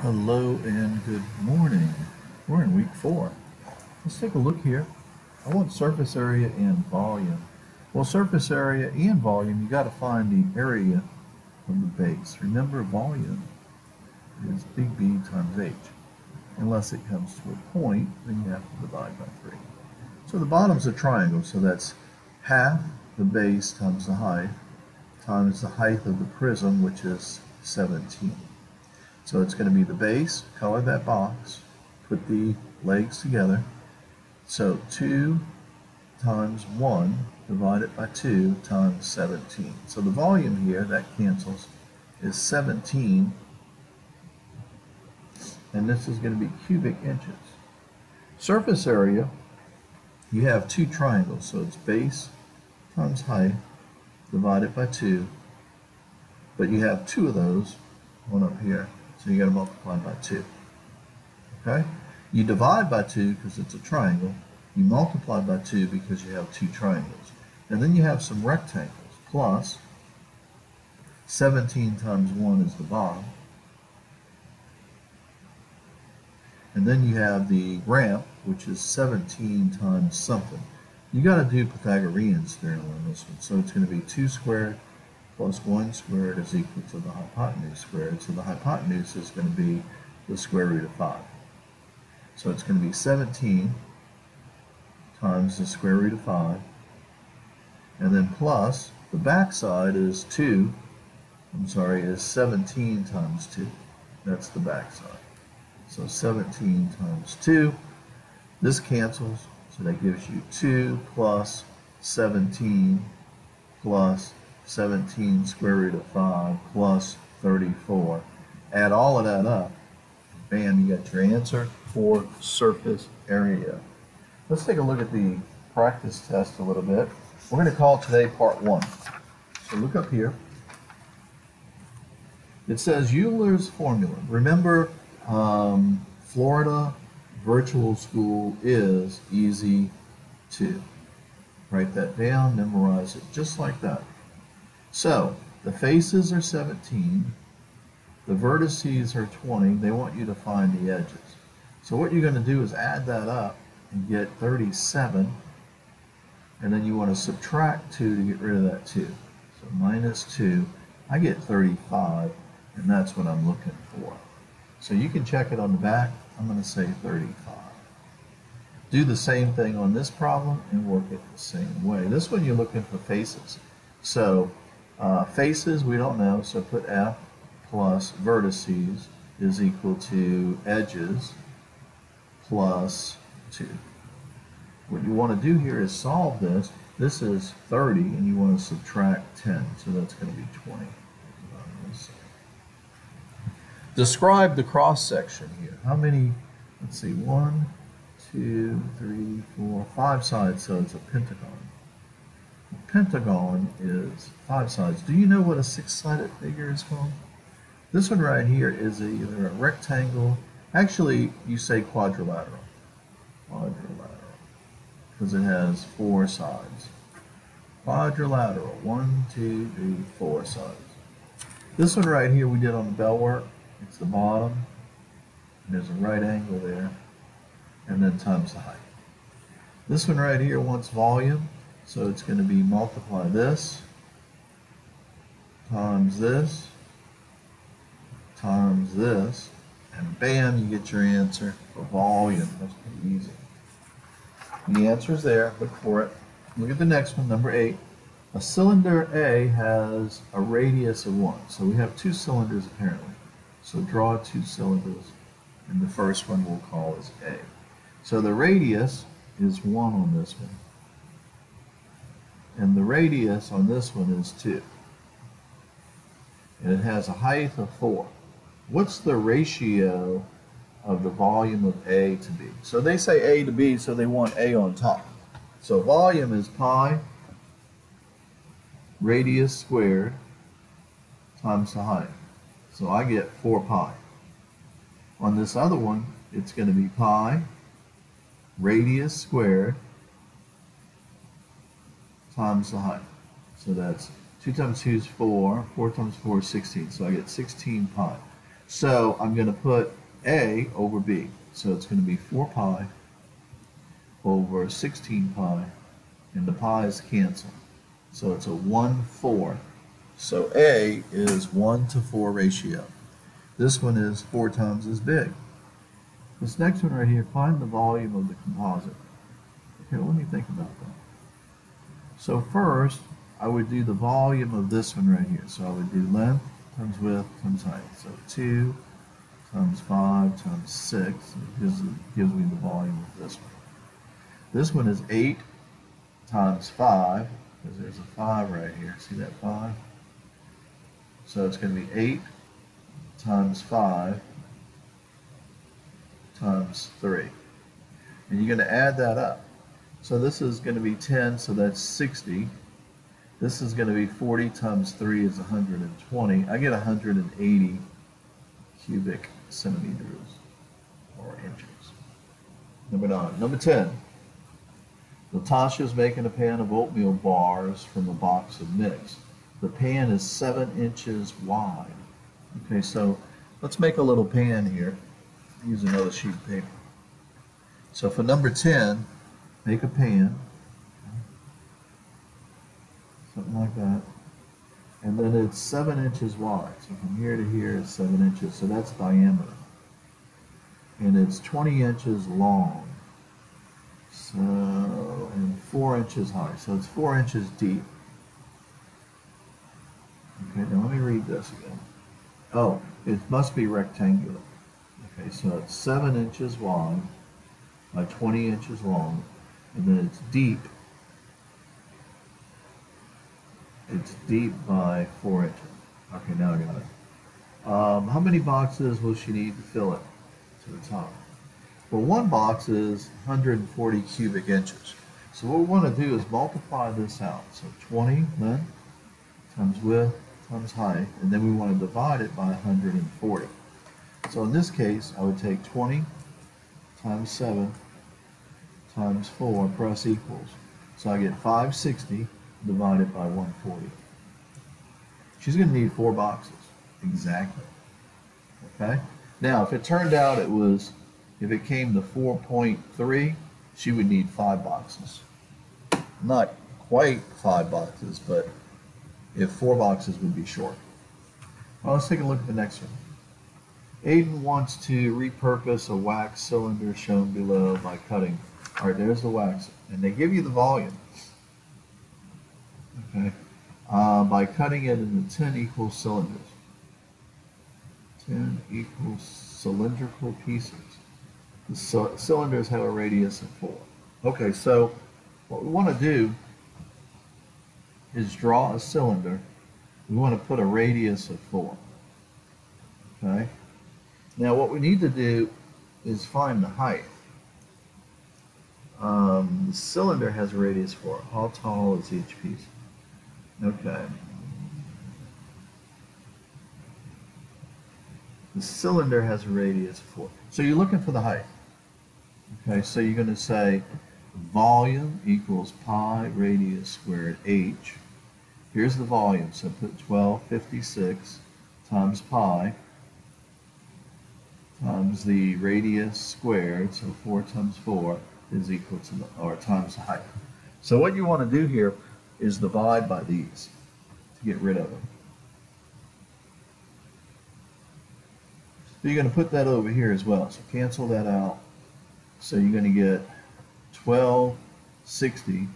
Hello and good morning. We're in week 4. Let's take a look here. I want surface area and volume. Well, surface area and volume, you got to find the area of the base. Remember, volume is big B times H. Unless it comes to a point, then you have to divide by 3. So the bottom's a triangle, so that's half the base times the height of the prism, which is 17. So it's going to be the base, color that box, put the legs together. So 2 times 1 divided by 2 times 17. So the volume here, that cancels, is 17. And this is going to be cubic inches. Surface area, you have two triangles. So it's base times height divided by 2. But you have two of those, one up here. So you got to multiply by 2. Okay? You divide by 2 because it's a triangle. You multiply by 2 because you have two triangles. And then you have some rectangles. Plus 17 times 1 is the bottom. And then you have the ramp, which is 17 times something. You got to do Pythagorean theorem on this one. So it's going to be 2 squared plus 1 squared is equal to the hypotenuse squared. So the hypotenuse is going to be the square root of 5. So it's going to be 17 times the square root of 5. And then plus, the backside is 17 times 2. That's the backside. So 17 times 2. This cancels, so that gives you 2 plus 17 plus 17 square root of 5 plus 34. Add all of that up. Bam, you got your answer for surface area. Let's take a look at the practice test a little bit. We're going to call today part 1. So look up here. It says Euler's formula. Remember, Florida virtual school is easy to. Write that down, memorize it just like that. So, the faces are 17, the vertices are 20, they want you to find the edges. So what you're going to do is add that up and get 37, and then you want to subtract 2 to get rid of that 2. So minus 2, I get 35, and that's what I'm looking for. So you can check it on the back, I'm going to say 35. Do the same thing on this problem and work it the same way. This one you're looking for faces. So faces, we don't know, so put F plus vertices is equal to edges plus 2. What you want to do here is solve this. This is 30, and you want to subtract 10, so that's going to be 20. Describe the cross section here. How many? Let's see, 1, 2, 3, 4, 5 sides, so it's a pentagon. Pentagon is 5 sides. Do you know what a 6-sided figure is called? This one right here is either a rectangle. Actually, you say quadrilateral. Quadrilateral. Because it has 4 sides. Quadrilateral. 1, 2, 3, 4 sides. This one right here we did on the bell work. It's the bottom. There's a right angle there. And then times the height. This one right here wants volume. So it's going to be multiply this times this times this, and bam, you get your answer for volume. That's pretty easy. The answer's there. Look for it. Look at the next one, number 8. A cylinder A has a radius of 1. So we have 2 cylinders apparently. So draw 2 cylinders, and the first one we'll call as A. So the radius is 1 on this one. And the radius on this one is 2. And it has a height of 4. What's the ratio of the volume of A to B? So they say A to B, so they want A on top. So volume is pi radius squared times the height. So I get 4 pi. On this other one, it's going to be pi radius squared times the height. So that's 2 times 2 is 4, 4 times 4 is 16, so I get 16 pi. So I'm going to put A over B. So it's going to be 4 pi over 16 pi, and the pi's cancel. So it's a 1/4. So A is 1:4 ratio. This one is 4 times as big. This next one right here, find the volume of the composite. Okay, let me think about that. So first, I would do the volume of this one right here. So I would do length times width times height. So 2 times 5 times 6 gives me the volume of this one. This one is 8 times 5, because there's a 5 right here. See that 5? So it's going to be 8 times 5 times 3. And you're going to add that up. So this is going to be 10, so that's 60. This is going to be 40 times 3 is 120. I get 180 cubic centimeters or inches. Number 9. Number 10. Latasha's making a pan of oatmeal bars from a box of mix. The pan is 7 inches wide. Okay, so let's make a little pan here. Use another sheet of paper. So for number 10, make a pan. Something like that. And then it's 7 inches wide. So from here to here is 7 inches. So that's diameter. And it's 20 inches long. So, and 4 inches high. So it's 4 inches deep. Okay, now let me read this again. Oh, it must be rectangular. Okay, so it's 7 inches wide by 20 inches long. And then it's deep. It's deep by 4 inches. Okay, now I got it. How many boxes will she need to fill it to the top? Well, one box is 140 cubic inches. So what we want to do is multiply this out. So 20 length times width times height, and then we want to divide it by 140. So in this case, I would take 20 times 7 times 4, press equals. So I get 560 divided by 140. She's going to need 4 boxes. Exactly. Okay? Now, if it turned out if it came to 4.3, she would need 5 boxes. Not quite 5 boxes, but if 4 boxes would be short. Well, let's take a look at the next one. Aiden wants to repurpose a wax cylinder shown below by cutting. All right, there's the wax, and they give you the volume. Okay, by cutting it into 10 equal cylinders. 10 equal cylindrical pieces. The cylinders have a radius of 4. Okay, so what we want to do is draw a cylinder. We want to put a radius of 4. Okay. Now what we need to do is find the height. The cylinder has a radius 4. How tall is each piece? Okay. The cylinder has a radius of 4. So you're looking for the height. Okay, so you're going to say volume equals pi radius squared h. Here's the volume, so put 1256 times pi times the radius squared, so 4 times 4 is equal to, or times the height. So what you want to do here is divide by these to get rid of them. So you're going to put that over here as well, so cancel that out. So you're going to get 1260,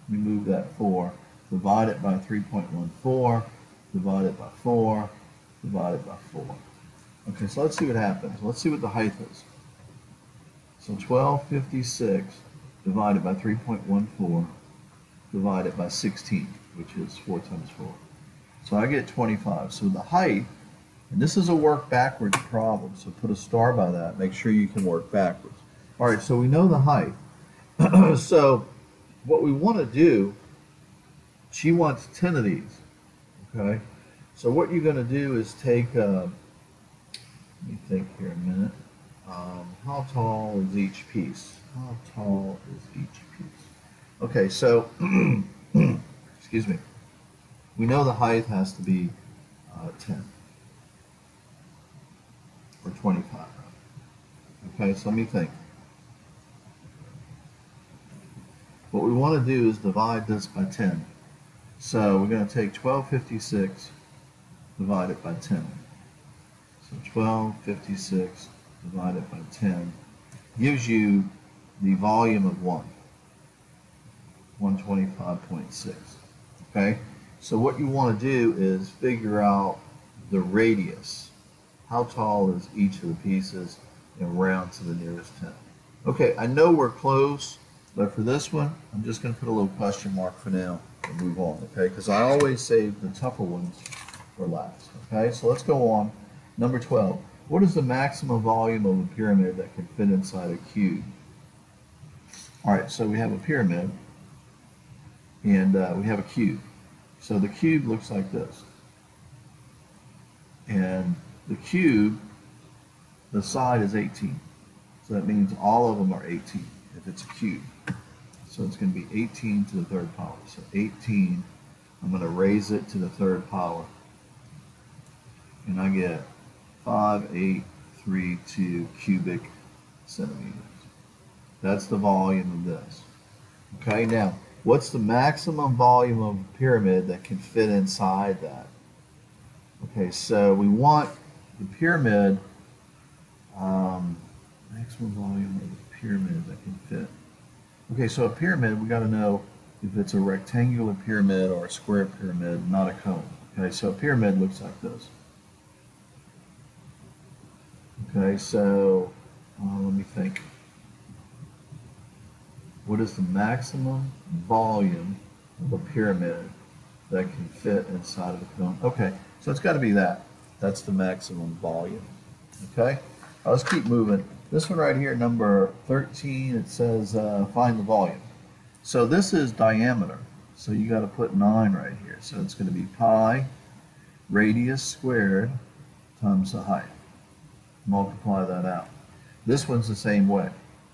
remove that 4, divide it by 3.14, divide it by 4, divide it by 4. Okay, so let's see what happens. Let's see what the height is. So 1256 divided by 3.14 divided by 16, which is 4 times 4. So I get 25. So the height, and this is a work backwards problem, so put a star by that. Make sure you can work backwards. All right, so we know the height. So what we want to do, she wants 10 of these. Okay, so what you're going to do is take, let me think here a minute. How tall is each piece? How tall is each piece? Okay, so, excuse me. We know the height has to be 10. or 25? Okay, so let me think. What we want to do is divide this by 10. So we're going to take 1256 divided by 10. So 1256 divided by 10 gives you the volume of 125.6. Okay? So what you want to do is figure out the radius. How tall is each of the pieces and round to the nearest 10. Okay, I know we're close, but for this one, I'm just going to put a little question mark for now and move on, okay? Because I always save the tougher ones for last, okay? So let's go on. Number 12. What is the maximum volume of a pyramid that can fit inside a cube? All right, so we have a pyramid, and we have a cube. So the cube looks like this. And the cube, the side is 18. So that means all of them are 18 if it's a cube. So it's going to be 18 to the third power. So 18, I'm going to raise it to the third power. And I get 5832 cubic centimeters. That's the volume of this. Okay, now, what's the maximum volume of a pyramid that can fit inside that? Okay, so we want the pyramid, maximum volume of the pyramid that can fit. Okay, so a pyramid, we got to know if it's a rectangular pyramid or a square pyramid, not a cone. Okay, so a pyramid looks like this. Okay, so let me think. What is the maximum volume of a pyramid that can fit inside of a cone? Okay, so it's got to be that. That's the maximum volume. Okay, let's keep moving. This one right here, number 13, it says find the volume. So this is diameter. So you got to put 9 right here. So it's going to be pi radius squared times the height. Multiply that out. This one's the same way.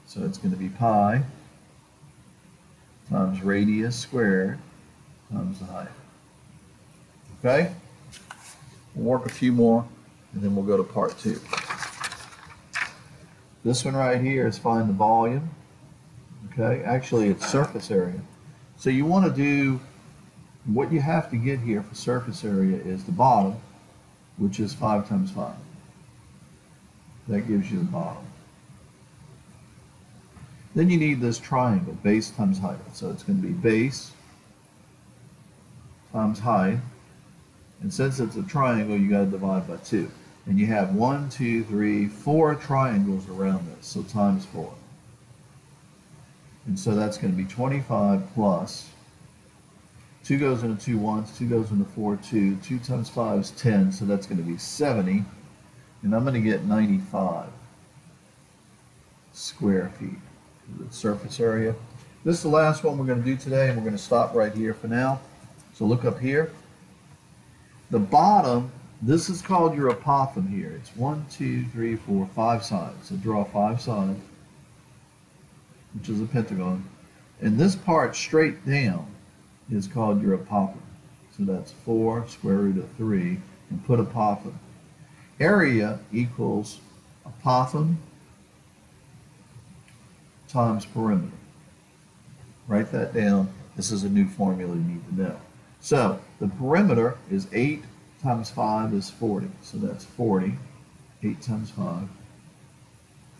So it's going to be pi times radius squared times the height. Okay? We'll work a few more and then we'll go to part 2. This one right here is find the volume. Okay? Actually, it's surface area. So you want to do, what you have to get here for surface area is the bottom, which is 5 times 5. That gives you the bottom. Then you need this triangle, base times height. So it's going to be base times height. And since it's a triangle, you got to divide by 2. And you have 1, 2, 3, 4 triangles around this. So times 4. And so that's going to be 25 plus 2 goes into 2 once, 2 goes into 4, 2. 2 times 5 is 10, so that's going to be 70. And I'm going to get 95 square feet. The surface area. This is the last one we're going to do today, and we're going to stop right here for now. So look up here. The bottom, this is called your apothem here. It's 1, 2, 3, 4, 5 sides. So draw 5 sides, which is a pentagon. And this part straight down is called your apothem. So that's 4 square root of 3, and put apothem. Area equals apothem times perimeter. Write that down. This is a new formula you need to know. So the perimeter is 8 times 5 is 40. So that's 40. 8 times 5.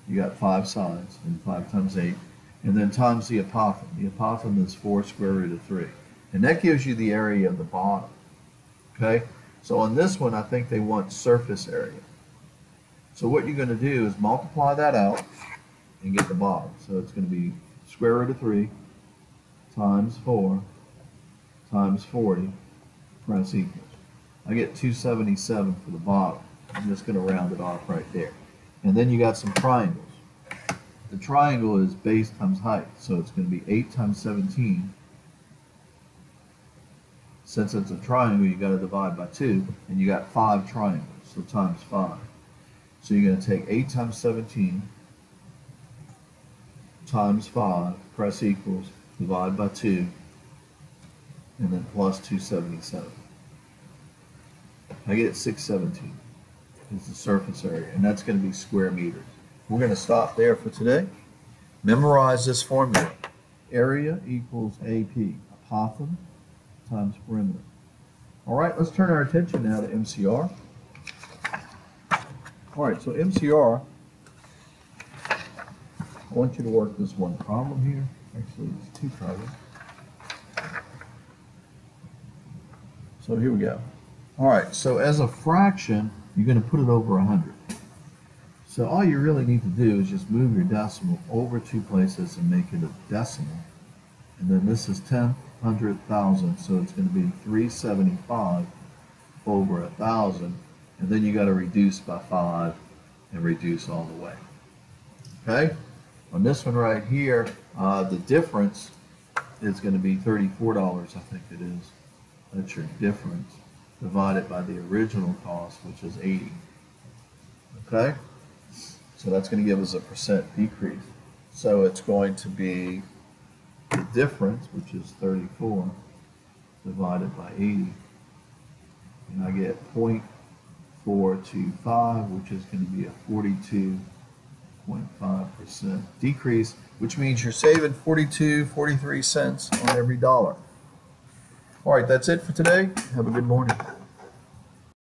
You got 5 sides, and 5 times 8. And then times the apothem. The apothem is 4 square root of 3. And that gives you the area of the bottom. Okay? So on this one, I think they want surface area. So what you're going to do is multiply that out and get the bottom. So it's going to be square root of 3 times 4 times 40 press equals. I get 277 for the bottom. I'm just going to round it off right there. And then you got some triangles. The triangle is base times height. So it's going to be 8 times 17. Since it's a triangle, you got to divide by 2. And you got 5 triangles. So times 5. So you're going to take 8 times 17 times 5, press equals, divide by 2, and then plus 277. I get 617. is the surface area, and that's going to be square meters. We're going to stop there for today. Memorize this formula. Area equals AP, apothem times perimeter. All right, let's turn our attention now to MCR. All right, so MCR, I want you to work this one problem here. Actually, it's two problems. So here we go. All right, so as a fraction, you're going to put it over 100. So all you really need to do is just move your decimal over two places and make it a decimal. And then this is 10th, 100th, 1,000, so it's going to be 375 over 1,000. And then you got to reduce by 5 and reduce all the way. Okay? On this one right here, the difference is going to be $34, I think it is. That's your difference divided by the original cost, which is 80. Okay? So that's going to give us a percent decrease. So it's going to be the difference, which is 34, divided by 80. And I get 0.425, which is going to be a 42.5% decrease, which means you're saving 43 cents on every dollar. All right, that's it for today. Have a good morning.